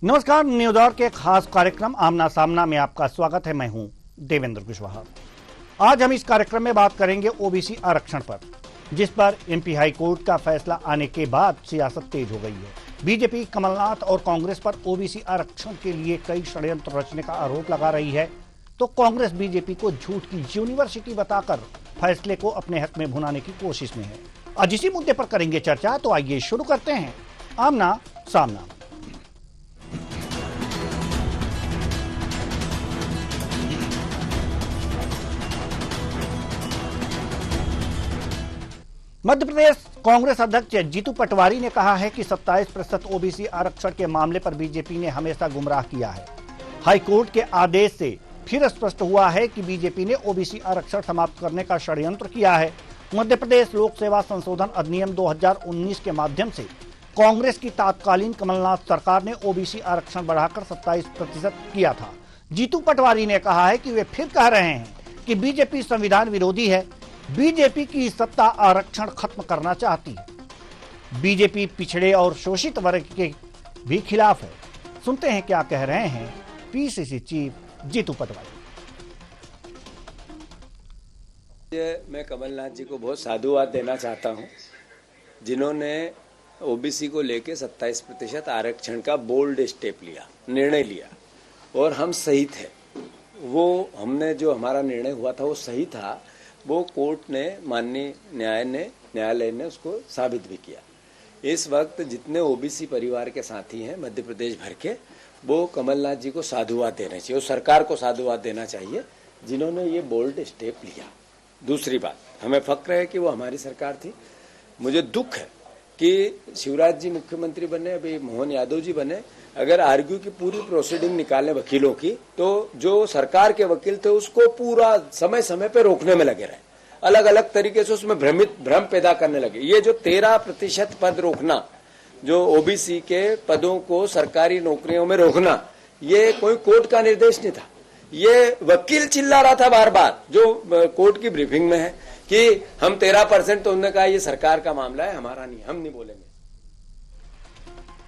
नमस्कार, news our के खास कार्यक्रम आमना सामना में आपका स्वागत है। मैं हूं देवेंद्र कुशवाहा। आज हम इस कार्यक्रम में बात करेंगे ओबीसी आरक्षण पर, जिस पर एमपी हाई कोर्ट का फैसला आने के बाद सियासत तेज हो गई है। बीजेपी कमलनाथ और कांग्रेस पर ओबीसी आरक्षण के लिए कई षड्यंत्र रचने का आरोप लगा रही है, तो कांग्रेस बीजेपी को झूठ की यूनिवर्सिटी बताकर फैसले को अपने हक में भुनाने की कोशिश में है। आज इसी मुद्दे पर करेंगे चर्चा, तो आइए शुरू करते हैं आमना सामना। मध्य प्रदेश कांग्रेस अध्यक्ष जीतू पटवारी ने कहा है कि 27% ओबीसी आरक्षण के मामले पर बीजेपी ने हमेशा गुमराह किया है। हाईकोर्ट के आदेश से फिर स्पष्ट हुआ है कि बीजेपी ने ओबीसी आरक्षण समाप्त करने का षड्यंत्र किया है। मध्य प्रदेश लोक सेवा संशोधन अधिनियम 2019 के माध्यम से कांग्रेस की तत्कालीन कमलनाथ सरकार ने ओबीसी आरक्षण बढ़ाकर 27% किया था। जीतू पटवारी ने कहा है कि वे फिर कह रहे हैं कि बीजेपी संविधान विरोधी है। बीजेपी की सत्ता आरक्षण खत्म करना चाहती है। बीजेपी पिछड़े और शोषित वर्ग के भी खिलाफ है। सुनते हैं क्या कह रहे हैं पीसीसी चीफ जीतू पटवारी। मैं कमलनाथ जी को बहुत साधुवाद देना चाहता हूं, जिन्होंने ओबीसी को लेके 27% आरक्षण का बोल्ड स्टेप लिया, निर्णय लिया, और हम सही थे। वो हमने जो हमारा निर्णय हुआ था वो सही था। वो कोर्ट ने, माननीय न्यायालय ने उसको साबित भी किया। इस वक्त जितने ओबीसी परिवार के साथी हैं मध्य प्रदेश भर के, वो कमलनाथ जी को साधुवाद देना चाहिए, वो सरकार को साधुवाद देना चाहिए जिन्होंने ये बोल्ड स्टेप लिया। दूसरी बात, हमें फक्र है कि वो हमारी सरकार थी। मुझे दुख है कि शिवराज जी मुख्यमंत्री बने, अभी मोहन यादव जी बने। अगर आर्ग्यू की पूरी प्रोसीडिंग निकालें वकीलों की, तो जो सरकार के वकील थे उसको पूरा समय समय पे रोकने में लगे रहे, अलग अलग तरीके से उसमें भ्रम पैदा करने लगे। ये जो 13% पद रोकना, जो ओबीसी के पदों को सरकारी नौकरियों में रोकना, ये कोई कोर्ट का निर्देश नहीं था। ये वकील चिल्ला रहा था बार बार, जो कोर्ट की ब्रीफिंग में है कि हम 13%, तो उन्होंने कहा ये सरकार का मामला है, हमारा नहीं, हम नहीं बोलेंगे।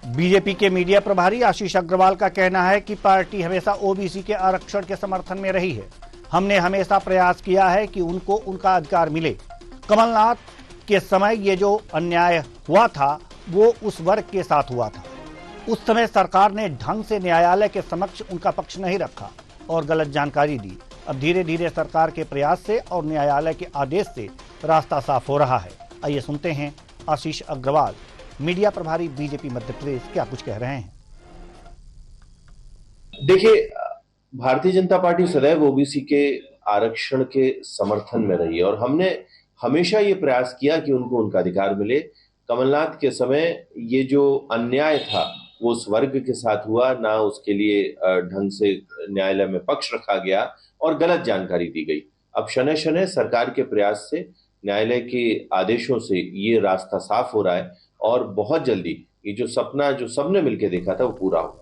बीजेपी के मीडिया प्रभारी आशीष अग्रवाल का कहना है कि पार्टी हमेशा ओबीसी के आरक्षण के समर्थन में रही है। हमने हमेशा प्रयास किया है कि उनको उनका अधिकार मिले। कमलनाथ के समय ये जो अन्याय हुआ था वो उस वर्ग के साथ हुआ था। उस समय सरकार ने ढंग से न्यायालय के समक्ष उनका पक्ष नहीं रखा और गलत जानकारी दी। अब धीरे धीरे सरकार के प्रयास से और न्यायालय के आदेश से रास्ता साफ हो रहा है। आइए सुनते हैं आशीष अग्रवाल, मीडिया प्रभारी बीजेपी मध्य प्रदेश, क्या कुछ कह रहे हैं। देखिए, भारतीय जनता पार्टी सदैव ओबीसी के आरक्षण के समर्थन में रही है और हमने हमेशा ये प्रयास किया कि उनको उनका अधिकार मिले। कमलनाथ के समय ये जो अन्याय था वो उस वर्ग के साथ हुआ, ना उसके लिए ढंग से न्यायालय में पक्ष रखा गया और गलत जानकारी दी गई। अब शनय शनय सरकार के प्रयास से, न्यायालय के आदेशों से ये रास्ता साफ हो रहा है और बहुत जल्दी ये जो सपना जो सबने मिलकर देखा था वो पूरा होगा।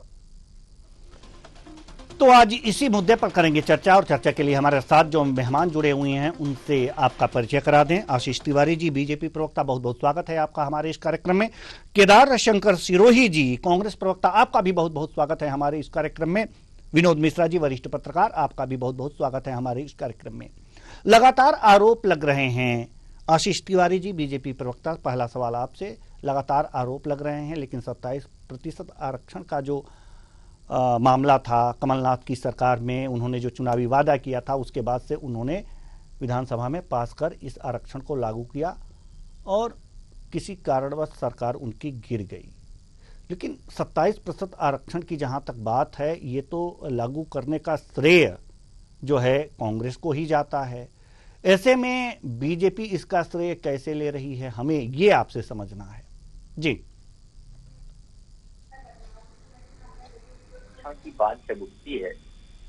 तो आज इसी मुद्दे पर करेंगे चर्चा, और चर्चा के लिए हमारे साथ जो मेहमान जुड़े हुए हैं उनसे आपका परिचय करा दें। आशीष तिवारी जी, बीजेपी प्रवक्ता, बहुत बहुत स्वागत है आपका हमारे इस कार्यक्रम में। केदार शंकर सिरोही जी, कांग्रेस प्रवक्ता, आपका भी बहुत बहुत स्वागत है हमारे इस कार्यक्रम में। विनोद मिश्रा जी, वरिष्ठ पत्रकार, आपका भी बहुत बहुत स्वागत है हमारे इस कार्यक्रम में। लगातार आरोप लग रहे हैं, आशीष तिवारी जी बीजेपी प्रवक्ता, पहला सवाल आपसे। लगातार आरोप लग रहे हैं, लेकिन 27% आरक्षण का जो मामला था कमलनाथ की सरकार में, उन्होंने जो चुनावी वादा किया था उसके बाद से उन्होंने विधानसभा में पास कर इस आरक्षण को लागू किया और किसी कारणवश सरकार उनकी गिर गई। लेकिन 27% आरक्षण की जहां तक बात है, ये तो लागू करने का श्रेय जो है कांग्रेस को ही जाता है। ऐसे में बीजेपी इसका श्रेय कैसे ले रही है, हमें ये आपसे समझना है जी। की बात जब उठती है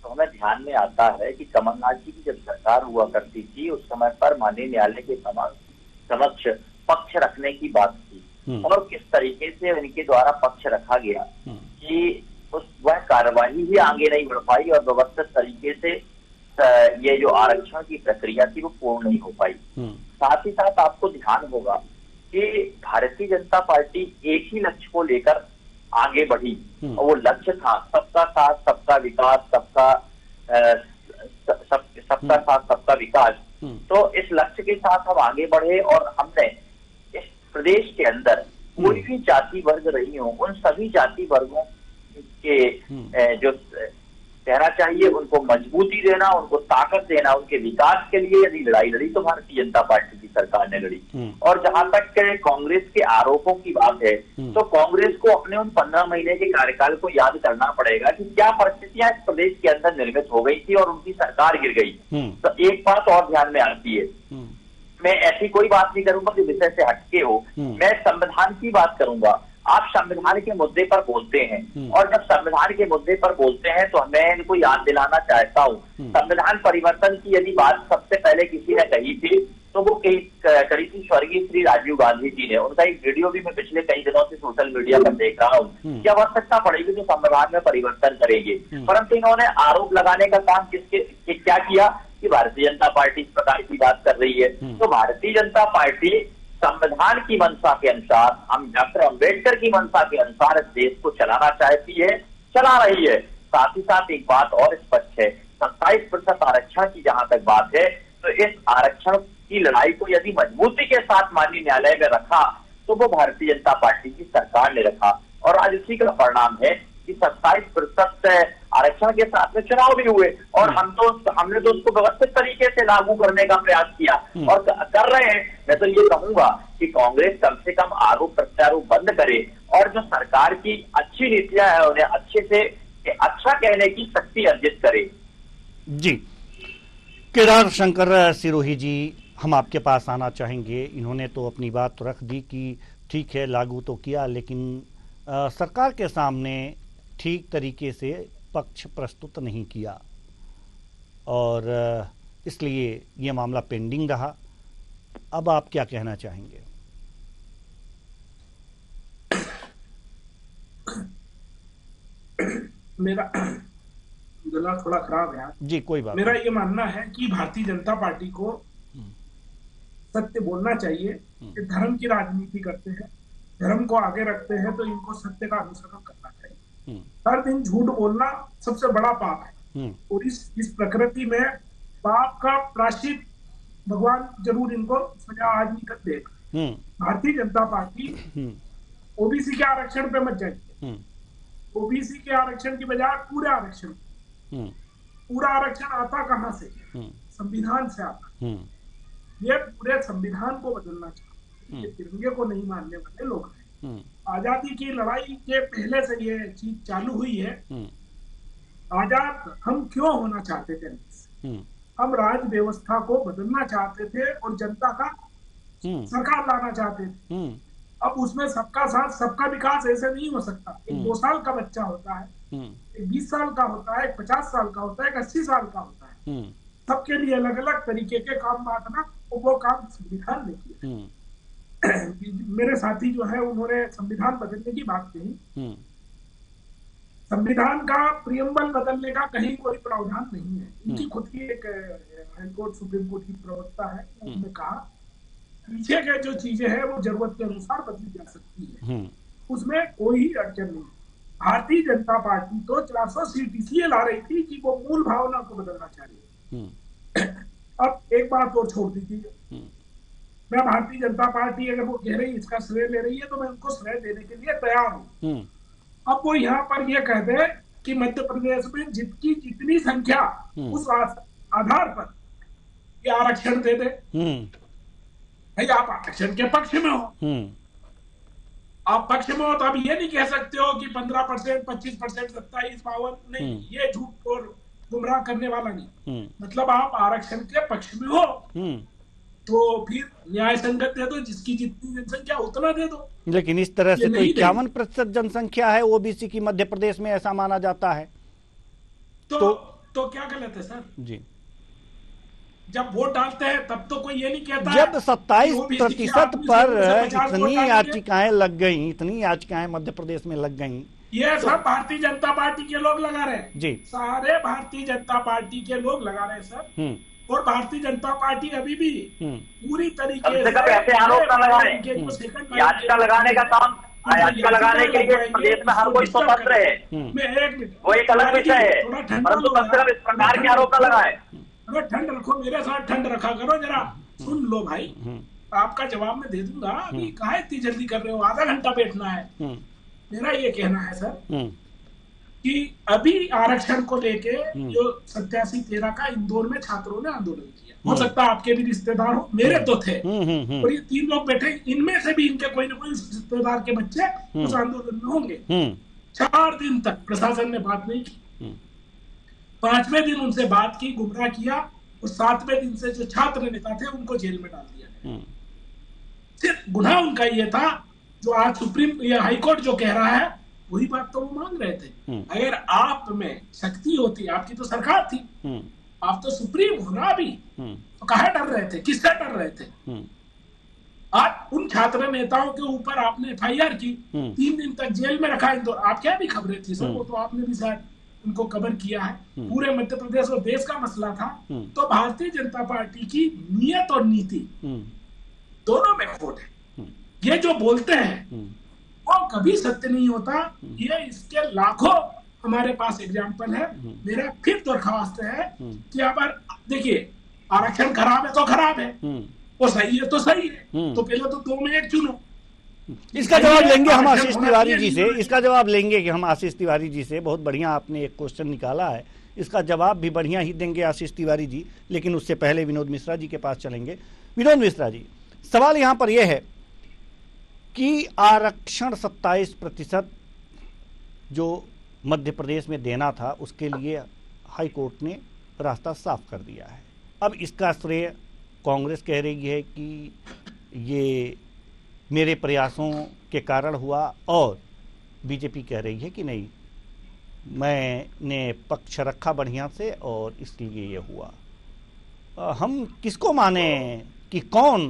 तो हमें ध्यान में आता है कि कमलनाथ जी की जब सरकार हुआ करती थी उस समय पर माननीय न्यायालय के समक्ष पक्ष रखने की बात थी और किस तरीके से इनके द्वारा पक्ष रखा गया कि वह कार्यवाही ही आगे नहीं बढ़ पाई और व्यवस्थित तरीके से ये जो आरक्षण की प्रक्रिया थी वो पूर्ण नहीं हो पाई। साथ ही साथ आपको ध्यान होगा कि भारतीय जनता पार्टी एक ही लक्ष्य को लेकर आगे बढ़ी और वो लक्ष्य था सबका साथ सबका विकास, सबका साथ सबका विकास। तो इस लक्ष्य के साथ हम आगे बढ़े और हमने इस प्रदेश के अंदर कोई भी जाति वर्ग रही हो, उन सभी जाति वर्गों के जो कहना चाहिए उनको मजबूती देना, उनको ताकत देना, उनके विकास के लिए यदि लड़ाई लड़ी तो भारतीय जनता पार्टी की सरकार ने लड़ी। और जहां तक कांग्रेस के आरोपों की बात है तो कांग्रेस को अपने उन 15 महीने के कार्यकाल को याद करना पड़ेगा कि क्या परिस्थितियां इस प्रदेश के अंदर निर्मित हो गई थी और उनकी सरकार गिर गई। तो एक बात और ध्यान में आती है, मैं ऐसी कोई बात नहीं करूंगा जो विषय से हटके हो, मैं संविधान की बात करूंगा। आप संविधान के मुद्दे पर बोलते हैं और जब संविधान के मुद्दे पर बोलते हैं तो मैं इनको याद दिलाना चाहता हूँ, संविधान परिवर्तन की यदि बात सबसे पहले किसी ने कही थी तो वो करी थी स्वर्गीय श्री राजीव गांधी जी ने। उनका एक वीडियो भी मैं पिछले कई दिनों से सोशल मीडिया पर देख रहा हूँ कि आवश्यकता पड़ेगी तो संविधान में परिवर्तन करेंगे, परंतु इन्होंने आरोप लगाने का काम क्या किया कि भारतीय जनता पार्टी इस प्रकार की बात कर रही है। तो भारतीय जनता पार्टी संविधान की मंशा के अनुसार, हम डॉक्टर अंबेडकर की मंशा के अनुसार इस देश को चलाना चाहती है, चला रही है। साथ ही साथ एक बात और स्पष्ट है, 27% आरक्षण की जहां तक बात है तो इस आरक्षण की लड़ाई को यदि मजबूती के साथ माननीय न्यायालय में रखा तो वो भारतीय जनता पार्टी की सरकार ने रखा और आज इसी का परिणाम है कि 27% आरक्षण के साथ में चुनाव भी हुए और हमने तो उसको व्यवस्थित तरीके से लागू करने का प्रयास किया और कर रहे हैं। मैं तो ये कहूंगा कि कांग्रेस कम से कम आरोप प्रत्यारोप बंद करे और जो सरकार की अच्छी नीतियां हैं उन्हें अच्छे से अच्छा कहने की शक्ति अर्जित करे। जी, केदार शंकर सिरोही जी, हम आपके पास आना चाहेंगे। इन्होंने तो अपनी बात तो रख दी कि ठीक है लागू तो किया, लेकिन सरकार के सामने ठीक तरीके से पक्ष प्रस्तुत नहीं किया और इसलिए ये मामला पेंडिंग रहा। अब आप क्या कहना चाहेंगे? मेरा गला थोड़ा खराब है जी, कोई बात। मेरा ये मानना है कि भारतीय जनता पार्टी को सत्य बोलना चाहिए कि धर्म की राजनीति करते हैं, धर्म को आगे रखते हैं तो इनको सत्य का अनुसरण करना चाहिए। हर दिन झूठ बोलना सबसे बड़ा पाप है और इस प्रकृति में पाप का प्रायश्चित भगवान जरूर इनको सजा आज नहीं कर देगा। भारतीय जनता पार्टी ओबीसी के आरक्षण पे मत जाइए, ओबीसी के आरक्षण की बजाय पूरे आरक्षण, पूरा आरक्षण आता कहां से? संविधान से आता। ये पूरे संविधान को बदलना चाहिए, तिरंगे को नहीं मानने वाले लोग हैं। आजादी की लड़ाई के पहले से ये चीज चालू हुई है। आजाद हम क्यों होना चाहते थे? हम राज व्यवस्था को बदलना चाहते थे और जनता का सरकार लाना चाहते थे। अब उसमें सबका साथ सबका विकास ऐसे नहीं हो सकता। एक 2 साल का बच्चा होता है, एक 20 साल का होता है, एक 50 साल का होता है, एक 80 साल का होता है। सबके लिए अलग अलग तरीके के काम बांटना, वो काम संविधान ने किया। मेरे साथी जो है उन्होंने संविधान बदलने की बात कही। संविधान का प्रियम्बल बदलने का कहीं कोई प्रावधान नहीं है। इनकी खुद की एक हाईकोर्ट सुप्रीम कोर्ट की प्रवक्ता है, उन्होंने कहा पीछे के जो चीजें हैं वो जरूरत के अनुसार बदली जा सकती है, उसमें कोई ही अड़चन नहीं। भारतीय जनता पार्टी तो 400 सीट इसलिए ला रही थी कि वो मूल भावना को बदलना चाह रही है। अब एक बात और छोड़ दीजिए, मैं भारतीय जनता पार्टी अगर वो कह रही इसका श्रेय ले रही है तो मैं उनको श्रेय देने के लिए तैयार हूँ। अब वो यहाँ पर ये कह दे कि मध्य प्रदेश में जितनी संख्या उस आधार पर ये आरक्षण दे दे। भाई आप आरक्षण के पक्ष में हो, आप पक्ष में हो तो आप ये नहीं कह सकते हो कि 15%, 25%, 27, 52 नहीं, ये झूठ और गुमराह करने वाला नहीं। मतलब आप आरक्षण के पक्ष में हो तो फिर न्याय संगत दे दो, जिसकी जितनी जनसंख्या उतना दे दो। लेकिन इस तरह से तो 51% जनसंख्या है ओबीसी की मध्य प्रदेश में, ऐसा माना जाता है। तो क्या गलत है सर? जी, जब वोट डालते हैं तब तो कोई ये नहीं कहता। जब 27% पर इतनी याचिकाएं लग गई, इतनी याचिकाएं मध्य प्रदेश में लग गई, ये सब भारतीय जनता पार्टी के लोग लगा रहे जी, सारे भारतीय जनता पार्टी के लोग लगा रहे सर। और भारतीय जनता पार्टी अभी भी पूरी तरीके से ऐसे आरोप न लगाएं। याचिका लगाने का काम याचिका लगाने के लिए प्रदेश में हर कोई स्वतंत्र है, वो एक अलग विषय है, परंतु कम से कम इस प्रकार के आरोप न लगाए। अरे ठंड रखो, मेरे साथ ठंड रखा करो जरा, सुन लो भाई, आपका जवाब मैं दे दूंगा। अभी कहाँ इतनी जल्दी कर रहे हो, आधा घंटा बैठना है। मेरा ये कहना है सर कि अभी आरक्षण को लेके जो 87-13 का इंदौर में छात्रों ने आंदोलन किया, हो सकता है आपके भी रिश्तेदार हो, मेरे तो थे, और ये 3 लोग बैठे, इनमें से भी इनके कोई ना कोई रिश्तेदार के बच्चे उस आंदोलन में होंगे। 4 दिन तक प्रशासन ने बात नहीं की, 5वें दिन उनसे बात की, गुमराह किया, और 7वें दिन से जो छात्र नेता थे उनको जेल में डाल दिया। सिर्फ गुनाह उनका ये था, जो आज सुप्रीम या हाईकोर्ट जो कह रहा है वही बात तो वो मांग रहे थे। अगर आप में शक्ति होती, आपकी तो सरकार थी, आप तो सुप्रीम हो ना अभी, तो कहाँ डर रहे थे, किससे डर रहे थे? आज उन छात्र नेताओं के ऊपर आपने FIR की, 3 दिन तक जेल में रखा इंदौर। आप क्या भी खबरें थी सर, वो तो आपने भी शायद उनको कवर किया है। पूरे मध्य प्रदेश और देश का मसला था। तो भारतीय जनता पार्टी की नियत और नीति दोनों में खोट है। ये जो बोलते हैं वो कभी सत्य नहीं होता। ये इसके लाखों हमारे पास एग्जाम्पल है। मेरा फिर दरख्वास्त है कि अब देखिए, आरक्षण खराब है तो खराब है, वो सही है तो सही है, तो पहले तो 2 में 1 चुनो। इसका जवाब लेंगे हम आशीष तिवारी जी से, इसका जवाब लेंगे कि हम आशीष तिवारी जी से। बहुत बढ़िया आपने एक क्वेश्चन निकाला है, इसका जवाब भी बढ़िया ही देंगे आशीष तिवारी जी, लेकिन उससे पहले विनोद मिश्रा जी के पास चलेंगे। विनोद मिश्रा जी, सवाल यहां पर यह है कि आरक्षण 27% जो मध्य प्रदेश में देना था, उसके लिए हाई कोर्ट ने रास्ता साफ कर दिया है। अब इसका श्रेय कांग्रेस कह रही है कि ये मेरे प्रयासों के कारण हुआ, और बीजेपी कह रही है कि नहीं, मैंने पक्ष रखा बढ़िया से और इसलिए ये हुआ। हम किसको माने कि कौन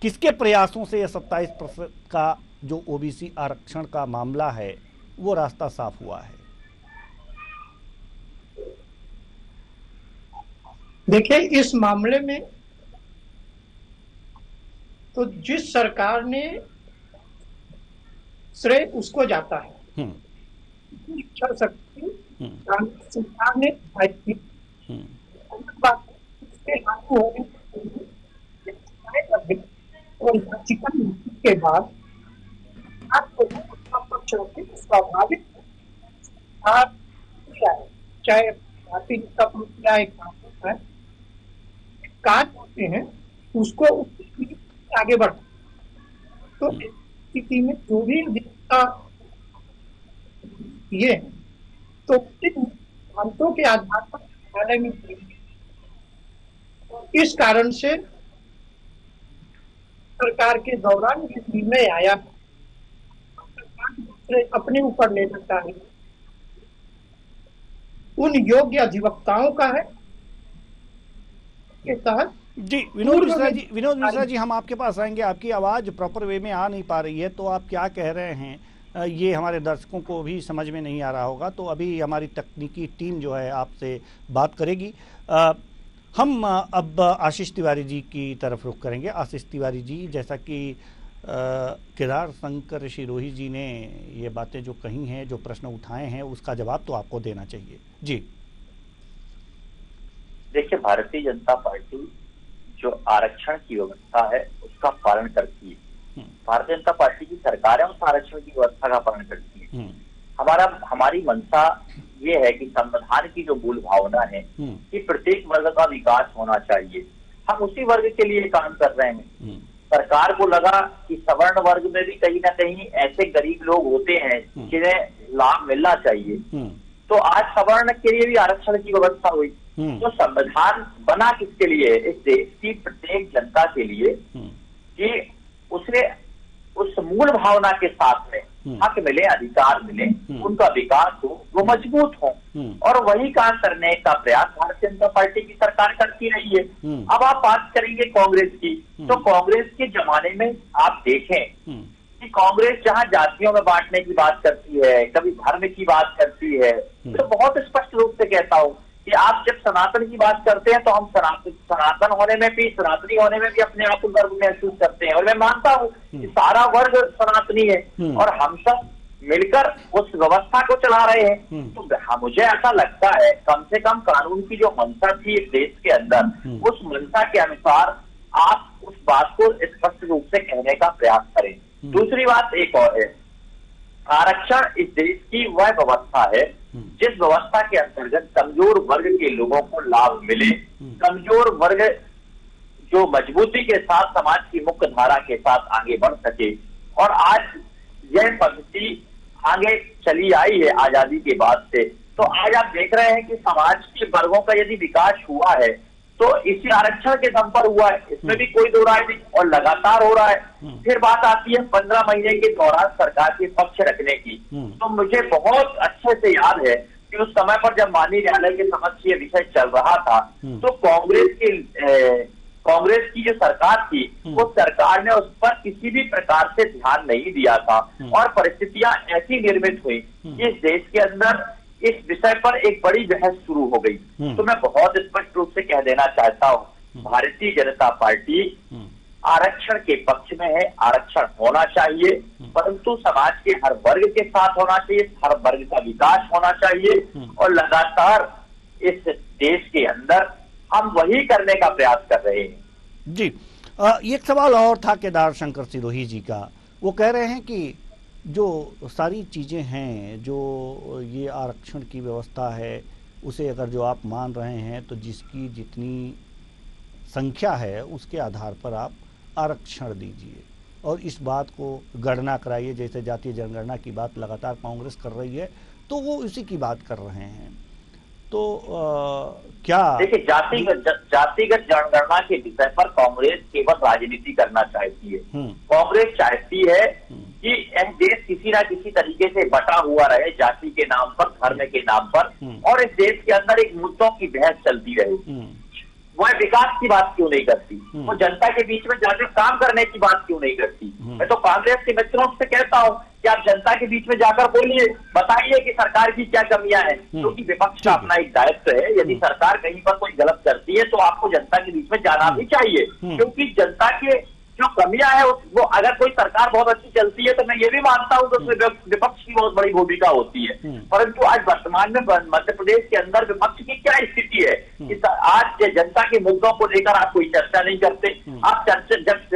किसके प्रयासों से यह 27% का जो ओबीसी आरक्षण का मामला है वो रास्ता साफ हुआ है? देखिए, इस मामले में तो जिस सरकार ने श्रेय उसको जाता है। इच्छा शक्ति सरकार ने उसके लागू होने और के बाद आपको उसका पक्ष रखते स्वाभाविक चाहे भारतीय जनता पार्टी है, कार्य होते हैं उसको आगे बढ़। तो स्थिति में जो भी ये तो सिद्धांतों के आधार पर न्यायालय में, इस कारण से सरकार के दौरान ये निर्णय आया, अपने ऊपर ले सकता है, उन योग्य अधिवक्ताओं का है के तहत। जी विनोद मिश्रा जी, हम आपके पास आएंगे। आपकी आवाज प्रॉपर वे में आ नहीं पा रही है, तो आप क्या कह रहे हैं ये हमारे दर्शकों को भी समझ में नहीं आ रहा होगा, तो अभी हमारी तकनीकी टीम जो है आपसे बात करेगी। हम अब आशीष तिवारी जी की तरफ रुख करेंगे। आशीष तिवारी जी, जैसा कि केदार शंकर शिरोही जी ने ये बातें जो कही हैं, जो प्रश्न उठाए हैं, उसका जवाब तो आपको देना चाहिए। जी देखिए, भारतीय जनता पार्टी जो आरक्षण की व्यवस्था है उसका पालन करती है। भारतीय जनता पार्टी की सरकारें उस आरक्षण की व्यवस्था का पालन करती है। हमारी मंशा ये है कि संविधान की जो मूल भावना है कि प्रत्येक वर्ग का विकास होना चाहिए, हम उसी वर्ग के लिए काम कर रहे हैं। सरकार को लगा कि सवर्ण वर्ग में भी कहीं ना कहीं ऐसे गरीब लोग होते हैं जिन्हें लाभ मिलना चाहिए, तो आज सवर्ण के लिए भी आरक्षण की व्यवस्था हुई। तो संविधान बना किसके लिए? इस देश की प्रत्येक जनता के लिए, कि उसे उस मूल भावना के साथ में हक मिले, अधिकार मिले, उनका विकास हो, वो मजबूत हो, और वही काम करने का प्रयास भारतीय जनता पार्टी की सरकार करती रही है। अब आप बात करेंगे कांग्रेस की, तो कांग्रेस के जमाने में आप देखें कि कांग्रेस जहां जातियों में बांटने की बात करती है, कभी धर्म की बात करती है, तो बहुत स्पष्ट रूप से कहता हूं कि आप जब सनातन की बात करते हैं तो हम सनातन होने में भी, सनातनी होने में भी अपने आप को गर्व महसूस करते हैं, और मैं मानता हूँ कि सारा वर्ग सनातनी है और हम सब मिलकर उस व्यवस्था को चला रहे हैं। तो मुझे ऐसा लगता है कम से कम कानून की जो मंशा थी इस देश के अंदर, उस मंशा के अनुसार आप उस बात को स्पष्ट रूप से कहने का प्रयास करें। दूसरी बात एक और है, आरक्षण इस देश की वह व्यवस्था है जिस व्यवस्था के अंतर्गत कमजोर वर्ग के लोगों को लाभ मिले, कमजोर वर्ग जो मजबूती के साथ समाज की मुख्य धारा के साथ आगे बढ़ सके। और आज यह पद्धति आगे चली आई है आजादी के बाद से। तो आज आप देख रहे हैं कि समाज के वर्गों का यदि विकास हुआ है तो इसी आरक्षण के दम पर हुआ है, इसमें भी कोई दो राय नहीं, और लगातार हो रहा है। फिर बात आती है 15 महीने के दौरान सरकार के पक्ष रखने की। तो मुझे बहुत अच्छे से याद है कि उस समय पर जब माननीय न्यायालय के समक्ष ये विषय चल रहा था तो कांग्रेस की जो सरकार थी वो सरकार ने उस पर किसी भी प्रकार से ध्यान नहीं दिया था, और परिस्थितियां ऐसी निर्मित हुई कि इस देश के अंदर इस विषय पर एक बड़ी बहस शुरू हो गई। तो मैं बहुत स्पष्ट रूप से कह देना चाहता हूँ, भारतीय जनता पार्टी आरक्षण के पक्ष में है। आरक्षण होना चाहिए, परंतु समाज के हर वर्ग के साथ होना चाहिए, हर वर्ग का विकास होना चाहिए, और लगातार इस देश के अंदर हम वही करने का प्रयास कर रहे हैं। जी, एक सवाल और था केदार शंकर सिरोही जी का। वो कह रहे हैं कि जो सारी चीज़ें हैं, जो ये आरक्षण की व्यवस्था है, उसे अगर जो आप मान रहे हैं तो जिसकी जितनी संख्या है उसके आधार पर आप आरक्षण दीजिए और इस बात को गणना कराइए। जैसे जातीय जनगणना की बात लगातार कांग्रेस कर रही है तो वो उसी की बात कर रहे हैं। तो क्या देखिए, जातिगत जनगणना के विषय पर कांग्रेस केवल राजनीति करना चाहती है। कांग्रेस चाहती है कि यह देश किसी ना किसी तरीके से बटा हुआ रहे, जाति के नाम पर, धर्म के नाम पर, और इस देश के अंदर एक मुद्दों की बहस चलती रहे। वह विकास की बात क्यों नहीं करती? वो जनता के बीच में जाकर काम करने की बात क्यों नहीं करती? मैं तो कांग्रेस के मित्रों से कहता हूं कि आप जनता के बीच में जाकर बोलिए, बताइए कि सरकार की क्या कमियां हैं, क्योंकि विपक्ष का अपना एक दायित्व है। यदि सरकार कहीं पर कोई गलत करती है तो आपको जनता के बीच में जाना भी चाहिए, क्योंकि जनता के जो कमियां है वो, अगर कोई सरकार बहुत अच्छी चलती है तो मैं ये भी मानता हूं तो उसमें विपक्ष की बहुत बड़ी भूमिका होती है। परंतु आज वर्तमान में मध्य प्रदेश के अंदर विपक्ष की क्या स्थिति है कि आज जनता के मुद्दों को लेकर आप कोई चर्चा नहीं करते। आप जब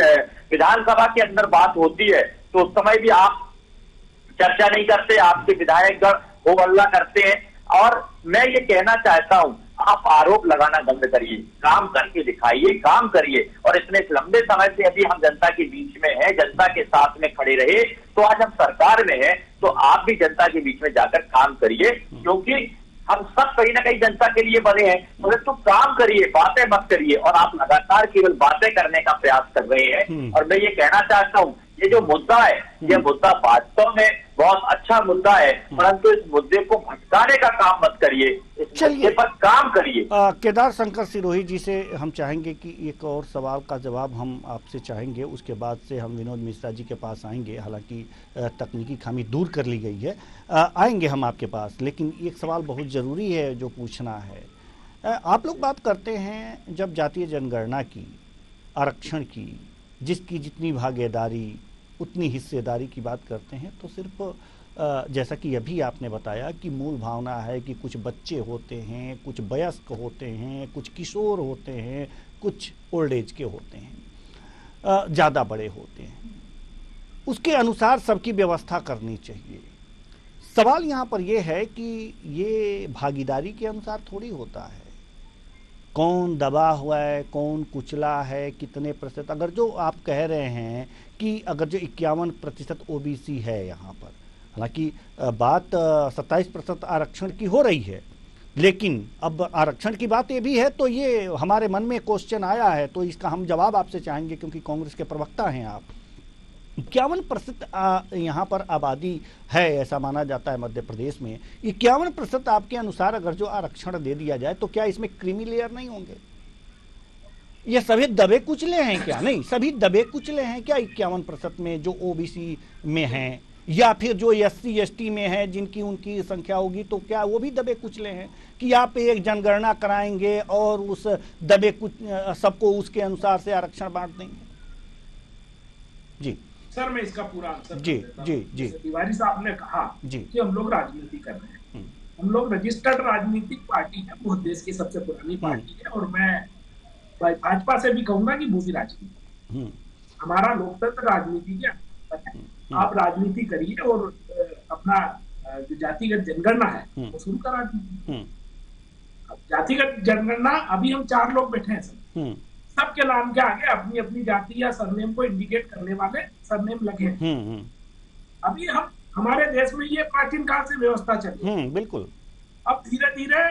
विधानसभा के अंदर बात होती है तो उस समय भी आप चर्चा नहीं करते, आपके विधायकगण हो हल्ला करते हैं। और मैं ये कहना चाहता हूं, आप आरोप लगाना बंद करिए, काम करके दिखाइए, काम करिए। और इतने लंबे समय से अभी हम जनता के बीच में हैं, जनता के साथ में खड़े रहे, तो आज हम सरकार में हैं, तो आप भी जनता के बीच में जाकर काम करिए, क्योंकि हम सब कहीं ना कहीं जनता के लिए बने हैं। मगर तो काम करिए, बातें मत करिए। और आप लगातार केवल बातें करने का प्रयास कर रहे हैं। और मैं ये कहना चाहता हूं, ये जो मुद्दा है, ये मुद्दा वास्तव में बहुत अच्छा मुद्दा है, परंतु इस मुद्दे को भटकाने का काम मत करिए, इस मुद्दे पर काम करिए। केदार शंकर सिरोही जी से हम चाहेंगे कि एक और सवाल का जवाब हम आपसे चाहेंगे, उसके बाद से हम विनोद मिश्रा जी के पास आएंगे। हालांकि तकनीकी खामी दूर कर ली गई है, आएंगे हम आपके पास, लेकिन एक सवाल बहुत ज़रूरी है जो पूछना है। आप लोग बात करते हैं जब जातीय जनगणना की, आरक्षण की, जिसकी जितनी भागीदारी उतनी हिस्सेदारी की बात करते हैं, तो सिर्फ जैसा कि अभी आपने बताया कि मूल भावना है कि कुछ बच्चे होते हैं, कुछ वयस्क होते हैं, कुछ किशोर होते हैं, कुछ ओल्ड एज के होते हैं, ज़्यादा बड़े होते हैं, उसके अनुसार सबकी व्यवस्था करनी चाहिए। सवाल यहाँ पर यह है कि ये भागीदारी के अनुसार थोड़ी होता है, कौन दबा हुआ है, कौन कुचला है, कितने प्रतिशत। अगर जो आप कह रहे हैं कि अगर जो 51% ओबीसी है यहाँ पर, हालांकि बात 27% आरक्षण की हो रही है, लेकिन अब आरक्षण की बात ये भी है तो ये हमारे मन में क्वेश्चन आया है, तो इसका हम जवाब आपसे चाहेंगे क्योंकि कांग्रेस के प्रवक्ता हैं आप। 51% यहाँ पर आबादी है ऐसा माना जाता है मध्य प्रदेश में। 51% आपके अनुसार अगर जो आरक्षण दे दिया जाए तो क्या इसमें क्रीमी लेयर नहीं होंगे? ये सभी दबे कुचले हैं क्या? नहीं, सभी दबे कुचले हैं क्या 51% में जो ओबीसी में हैं? या फिर जो SC ST में है जिनकी उनकी संख्या होगी, तो क्या वो भी दबे कुचले हैं कि आप एक जनगणना कराएंगे और उस दबे कुछ सबको उसके अनुसार से आरक्षण बांट देंगे? जी सर, मैं इसका पूरा आंसर जी जी जी तिवारी साहब ने कहा जी कि हम लोग राजनीति कर रहे हैं, हम लोग रजिस्टर्ड राजनीतिक पार्टी है, बहुत देश की सबसे पुरानी पार्टी है, और मैं भाजपा से भी कहूंगा कि वो भी राजनीति, हमारा लोकतंत्र राजनीति के अंदर है। आप राजनीति करिए और अपना जो जातिगत जनगणना है वो शुरू करा दीजिए। जातिगत जनगणना अभी हम 4 लोग बैठे हैं सर, सबके नाम के आगे अपनी अपनी जाति या सरनेम को इंडिकेट करने वाले सरनेम लगे हैं। अभी हम हमारे देश में ये प्राचीन काल से व्यवस्था चली है, बिल्कुल। अब धीरे धीरे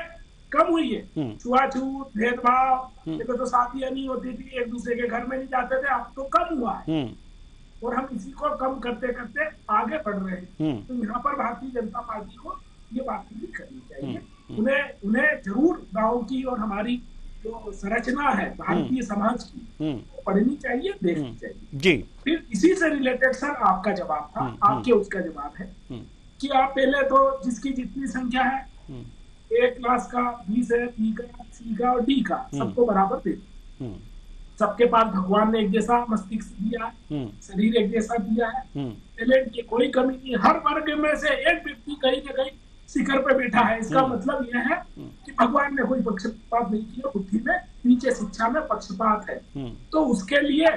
कम हुई है, छुआछूत, भेदभाव, तो शादियां नहीं होती थी, एक दूसरे के घर में नहीं जाते थे, अब तो कम हुआ है और हम इसी को कम करते करते आगे बढ़ रहे हैं। तो यहाँ पर भारतीय जनता पार्टी को ये बात नहीं करनी चाहिए, उन्हें जरूर गाँव की और हमारी जो संरचना है भारतीय समाज की पढ़नी चाहिए, देखनी चाहिए जी। फिर इसी से रिलेटेड सर आपका जवाब था, आपके उसका जवाब है कि आप पहले तो जिसकी जितनी संख्या है, A क्लास का, B से, B का, C का और D का, सबको बराबर दे, सबके पास भगवान ने एक जैसा मस्तिष्क दिया है, शरीर एक जैसा दिया है, टैलेंट की कोई कमी नहीं, हर वर्ग में से एक व्यक्ति कहीं न कहीं शिखर पे बैठा है। इसका मतलब यह है कि भगवान ने कोई पक्षपात नहीं किया, बुद्धि में, नीचे शिक्षा में पक्षपात है। तो उसके लिए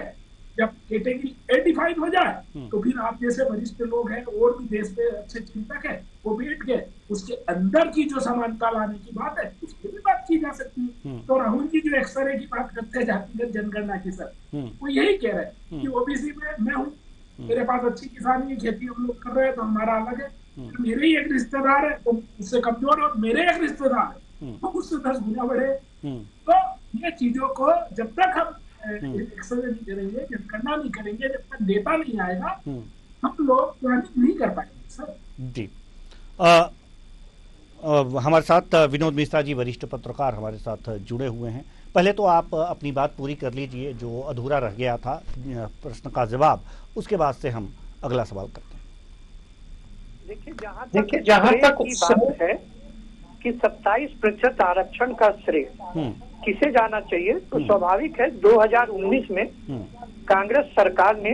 जब कैटेगरी A डिफाइन हो जाए तो फिर आप जैसे वरिष्ठ लोग हैं और भी देश में अच्छे चिंतक है, वो बैठ के उसके अंदर की जो समानता लाने की बात है उस पर भी बात की जा सकती है। तो राहुल जी जो एक्सरे की बात करते हैं जातिगत जनगणना की सर, वो यही कह रहे हैं कि OBC में मैं हूँ, मेरे पास अच्छी किसानी की खेती हम लोग कर रहे हैं तो हमारा अलग है, मेरे ही एक रिश्तेदार है तो उससे कमजोर, और मेरे एक रिश्तेदार है तो उससे 10 गुना बढ़े। तो ये चीजों को जब तक हम एक्सरे नहीं करेंगे, जनगणना नहीं करेंगे, जब तक डेटा नहीं आएगा हम लोग प्लानिंग नहीं कर पाएंगे सर जी। हमारे साथ विनोद मिश्रा जी वरिष्ठ पत्रकार हमारे साथ जुड़े हुए हैं। पहले तो आप अपनी बात पूरी कर लीजिए, जो अधूरा रह गया था प्रश्न का जवाब, उसके बाद से हम अगला सवाल करते हैं। देखिए जहाँ तक बात है कि 27% आरक्षण का श्रेय किसे जाना चाहिए, तो स्वाभाविक है 2019 में कांग्रेस सरकार ने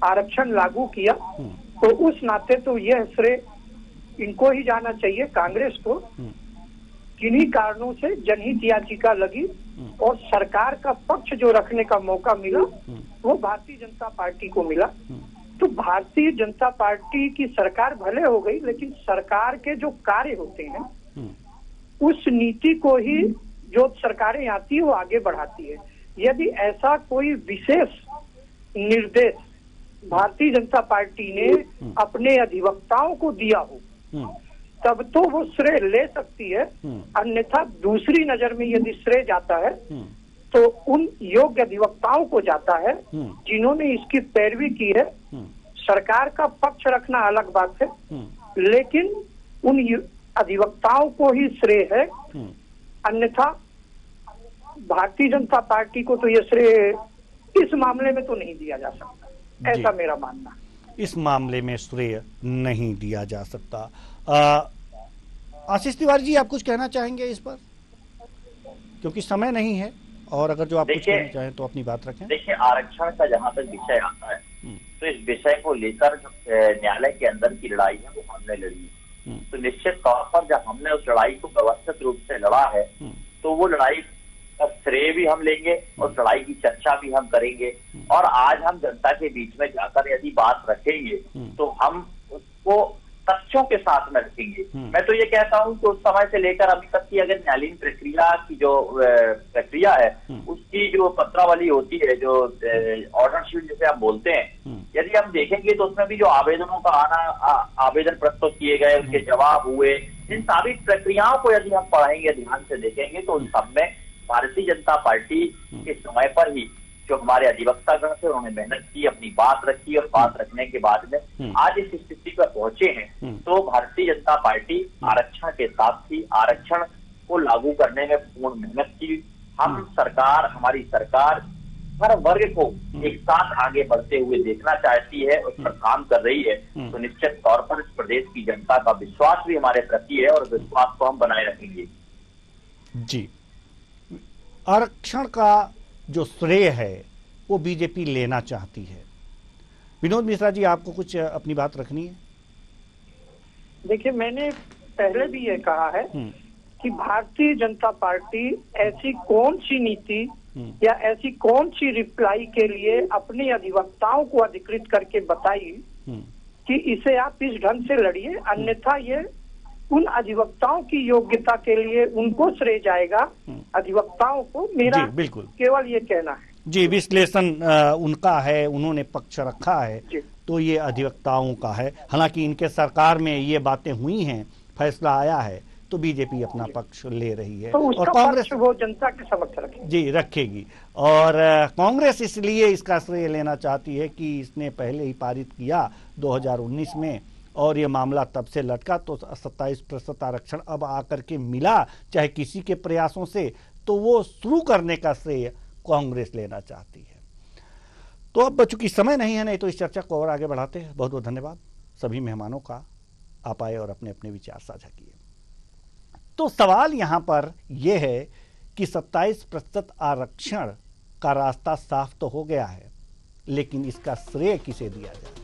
आरक्षण लागू किया, तो उस नाते तो यह श्रेय इनको ही जाना चाहिए, कांग्रेस को। किन्हीं कारणों से जनहित याचिका लगी और सरकार का पक्ष जो रखने का मौका मिला वो भारतीय जनता पार्टी को मिला। तो भारतीय जनता पार्टी की सरकार भले हो गई, लेकिन सरकार के जो कार्य होते हैं उस नीति को ही जो सरकारें आती है वो आगे बढ़ाती है। यदि ऐसा कोई विशेष निर्देश भारतीय जनता पार्टी ने अपने अधिवक्ताओं को दिया हो तब तो वो श्रेय ले सकती है, अन्यथा दूसरी नजर में यदि श्रेय जाता है तो उन योग्य अधिवक्ताओं को जाता है जिन्होंने इसकी पैरवी की है। सरकार का पक्ष रखना अलग बात है, लेकिन उन अधिवक्ताओं को ही श्रेय है, अन्यथा भारतीय जनता पार्टी को तो ये श्रेय इस मामले में तो नहीं दिया जा सकता, ऐसा मेरा मानना। इस मामले में श्रेय नहीं दिया जा सकता। आशीष तिवारी जी, आप कुछ कहना चाहेंगे इस पर, क्योंकि समय नहीं है, और अगर जो आप कुछ कहना चाहें तो अपनी बात रखें। देखिए, आरक्षण का जहाँ तक विषय आता है तो इस विषय को लेकर न्यायालय के अंदर की लड़ाई है वो हमने लड़ी, तो निश्चित तौर पर जब हमने उस लड़ाई को व्यवस्थित रूप से लड़ा है तो वो लड़ाई का श्रेय भी हम लेंगे और लड़ाई की चर्चा भी हम करेंगे। और आज हम जनता के बीच में जाकर यदि बात रखेंगे तो हम उसको तथ्यों के साथ में रखेंगे। मैं तो ये कहता हूं कि उस समय से लेकर अभी तक की अगर न्यायालयीन प्रक्रिया की जो प्रक्रिया है उसकी जो पत्रावली होती है, जो ऑर्डर शीट जिसे हम बोलते हैं, यदि हम देखेंगे तो उसमें भी जो आवेदनों का आना, आवेदन प्रस्तुत किए गए, उनके जवाब हुए, इन सारी प्रक्रियाओं को यदि हम पढ़ेंगे, ध्यान से देखेंगे तो उन सब में भारतीय जनता पार्टी के समय पर ही जो हमारे अधिवक्तागण थे उन्होंने मेहनत की, अपनी बात रखी, और बात रखने के बाद में आज इस स्थिति पर पहुंचे हैं। तो भारतीय जनता पार्टी आरक्षण के साथ ही आरक्षण को लागू करने में पूर्ण मेहनत की। हम सरकार, हमारी सरकार हर वर्ग को एक साथ आगे बढ़ते हुए देखना चाहती है, उस पर काम कर रही है, तो निश्चित तौर पर इस प्रदेश की जनता का विश्वास भी हमारे प्रति है और विश्वास को हम बनाए रखेंगे। जी, आरक्षण का जो श्रेय है वो बीजेपी लेना चाहती है। विनोद मिश्रा जी, आपको कुछ अपनी बात रखनी है? देखिए, मैंने पहले भी ये कहा है कि भारतीय जनता पार्टी ऐसी कौन सी नीति या ऐसी कौन सी रिप्लाई के लिए अपने अधिवक्ताओं को अधिकृत करके बताई कि इसे आप इस ढंग से लड़िए, अन्यथा ये उन अधिवक्ताओं की योग्यता के लिए उनको श्रेय जाएगा, अधिवक्ताओं को। मेरा बिल्कुल केवल ये कहना है जी, विश्लेषण उनका है, उन्होंने पक्ष रखा है तो ये अधिवक्ताओं का है। हालांकि इनके सरकार में ये बातें हुई हैं, फैसला आया है, तो बीजेपी अपना पक्ष ले रही है तो उसका और कांग्रेस वो जनता के समक्ष रखेगी। जी रखेगी। और कांग्रेस इसलिए इसका श्रेय लेना चाहती है कि इसने पहले ही पारित किया 2019 में और ये मामला तब से लटका, तो 27% आरक्षण अब आकर के मिला, चाहे किसी के प्रयासों से, तो वो शुरू करने का श्रेय कांग्रेस लेना चाहती है। तो अब चूंकि समय नहीं है, नहीं तो इस चर्चा को और आगे बढ़ाते हैं। बहुत बहुत धन्यवाद सभी मेहमानों का, आप आए और अपने अपने विचार साझा किए। तो सवाल यहां पर यह है कि 27% आरक्षण का रास्ता साफ तो हो गया है, लेकिन इसका श्रेय किसे दिया जाए,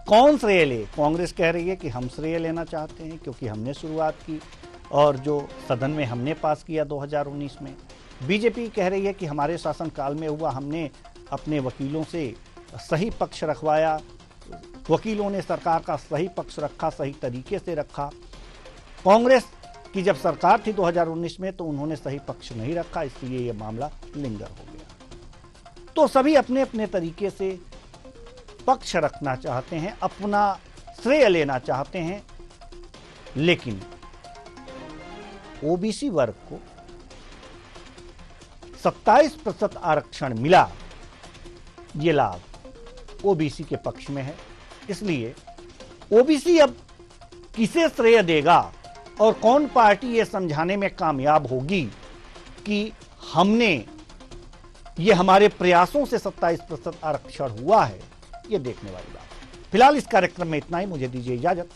कौन श्रेय ले? कांग्रेस कह रही है कि हम श्रेय लेना चाहते हैं क्योंकि हमने शुरुआत की और जो सदन में हमने पास किया 2019 में। बीजेपी कह रही है कि हमारे शासनकाल में हुआ, हमने अपने वकीलों से सही पक्ष रखवाया, वकीलों ने सरकार का सही पक्ष रखा, सही तरीके से रखा। कांग्रेस की जब सरकार थी 2019 में तो उन्होंने सही पक्ष नहीं रखा, इसलिए ये मामला लिंगर हो गया। तो सभी अपने अपने तरीके से पक्ष रखना चाहते हैं, अपना श्रेय लेना चाहते हैं, लेकिन ओबीसी वर्ग को 27% आरक्षण मिला, ये लाभ ओबीसी के पक्ष में है। इसलिए ओबीसी अब किसे श्रेय देगा और कौन पार्टी ये समझाने में कामयाब होगी कि हमने ये हमारे प्रयासों से 27% आरक्षण हुआ है, ये देखने वाली बात। फिलहाल इस कार्यक्रम में इतना ही, मुझे दीजिए इजाजत।